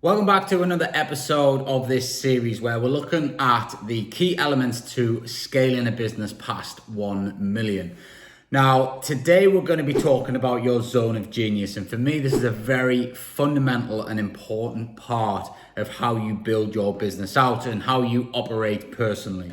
Welcome back to another episode of this series where we're looking at the key elements to scaling a business past 1 million. Now, today we're going to be talking about your zone of genius. And for me, this is a very fundamental and important part of how you build your business out and how you operate personally.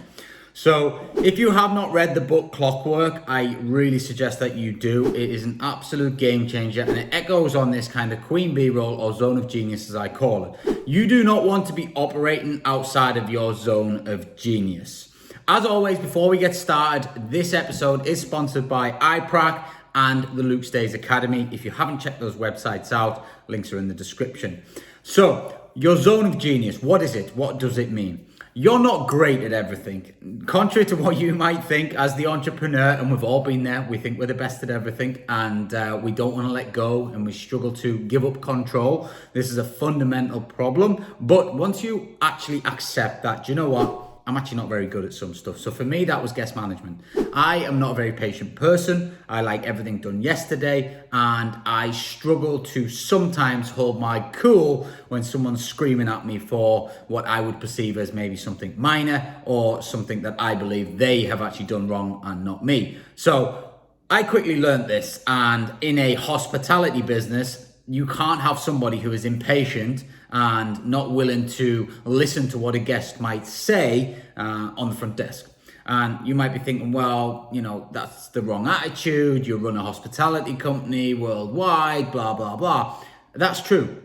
So if you have not read the book Clockwork, I really suggest that you do. It is an absolute game changer and it echoes on this kind of queen bee role or zone of genius as I call it. You do not want to be operating outside of your zone of genius. As always, before we get started, this episode is sponsored by iPrac and the Luke Stays Academy. If you haven't checked those websites out, links are in the description. So your zone of genius, what is it? What does it mean? You're not great at everything. Contrary to what you might think as the entrepreneur, and we've all been there, we think we're the best at everything and we don't want to let go and we struggle to give up control. This is a fundamental problem. But once you actually accept that, do you know what? I'm actually not very good at some stuff. So for me, that was guest management. I am not a very patient person. I like everything done yesterday. And I struggle to sometimes hold my cool when someone's screaming at me for what I would perceive as maybe something minor or something that I believe they have actually done wrong and not me. So I quickly learned this. And in a hospitality business, you can't have somebody who is impatient and not willing to listen to what a guest might say on the front desk. And you might be thinking, well, you know, that's the wrong attitude. You run a hospitality company worldwide, blah, blah, blah. That's true.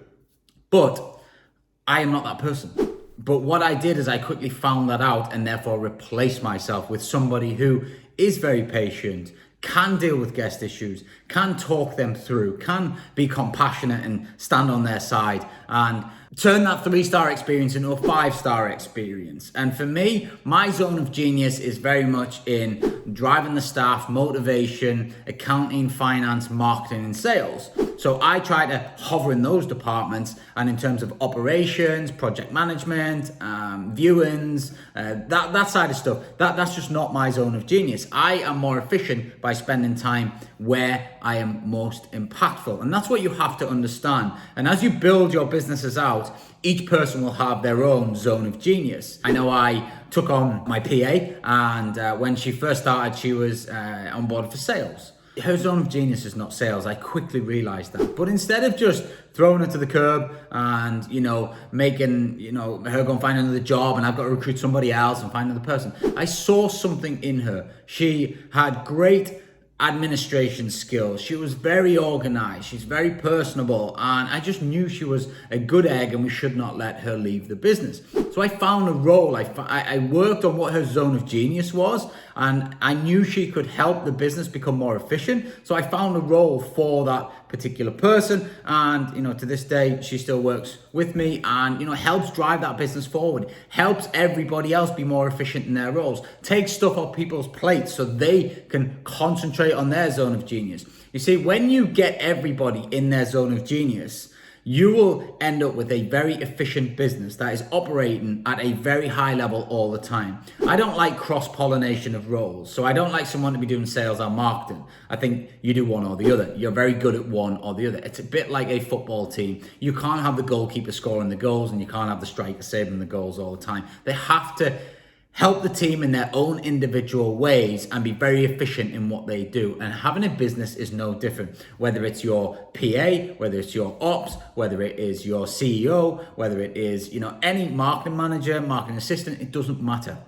But I am not that person. But what I did is I quickly found that out and therefore replaced myself with somebody who is very patient, can deal with guest issues, can talk them through, can be compassionate and stand on their side and turn that 3-star experience into a 5-star experience. And for me, my zone of genius is very much in driving the staff, motivation, accounting, finance, marketing, and sales. So I try to hover in those departments, and in terms of operations, project management, viewings, that side of stuff, that's just not my zone of genius. I am more efficient by spending time where I am most impactful. And that's what you have to understand. And as you build your businesses out, each person will have their own zone of genius. I know I took on my PA, and when she first started, she was on board for sales. Her zone of genius is not sales. I quickly realized that. But instead of just throwing her to the curb and, making, her go and find another job and I've got to recruit somebody else and find another person, I saw something in her. She had great administration skills. She was very organized. She's very personable. And I just knew she was a good egg and we should not let her leave the business. So I found a role. I worked on what her zone of genius was, and I knew she could help the business become more efficient. So I found a role for that particular person. And, to this day, she still works with me and, helps drive that business forward, helps everybody else be more efficient in their roles, takes stuff off people's plates so they can concentrate on their zone of genius. You see, when you get everybody in their zone of genius, you will end up with a very efficient business that is operating at a very high level all the time. I don't like cross-pollination of roles. So I don't like someone to be doing sales or marketing. I think you do one or the other. You're very good at one or the other. It's a bit like a football team. You can't have the goalkeeper scoring the goals and you can't have the striker saving the goals all the time. They have to help the team in their own individual ways and be very efficient in what they do. And having a business is no different. Whether it's your PA, whether it's your ops, whether it is your CEO, whether it is, any marketing manager, marketing assistant, it doesn't matter.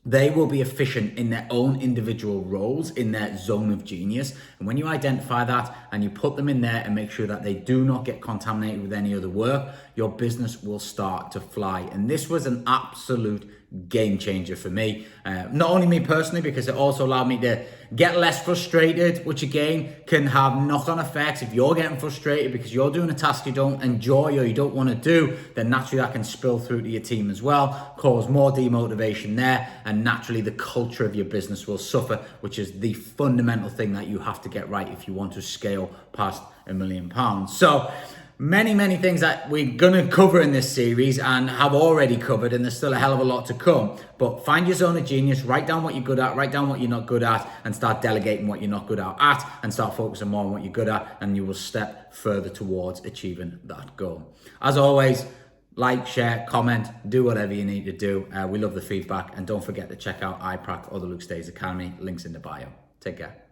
They will be efficient in their own individual roles, in their zone of genius. And when you identify that and you put them in there and make sure that they do not get contaminated with any other work, your business will start to fly. And this was an absolute game changer for me. Not only me personally, because it also allowed me to get less frustrated, which again can have knock-on effects. If you're getting frustrated because you're doing a task you don't enjoy or you don't want to do, then naturally that can spill through to your team as well, cause more demotivation there, and naturally the culture of your business will suffer, which is the fundamental thing that you have to get right if you want to scale past £1 million. So many things that we're going to cover in this series and have already covered, and there's still a hell of a lot to come. But find your zone of genius, write down what you're good at, write down what you're not good at, and start delegating what you're not good at, and start focusing more on what you're good at, and you will step further towards achieving that goal. As always, Like, share, comment, do whatever you need to do. We love the feedback. And don't forget to check out iPrac or the Luke Stays Academy. Links in the bio. Take care.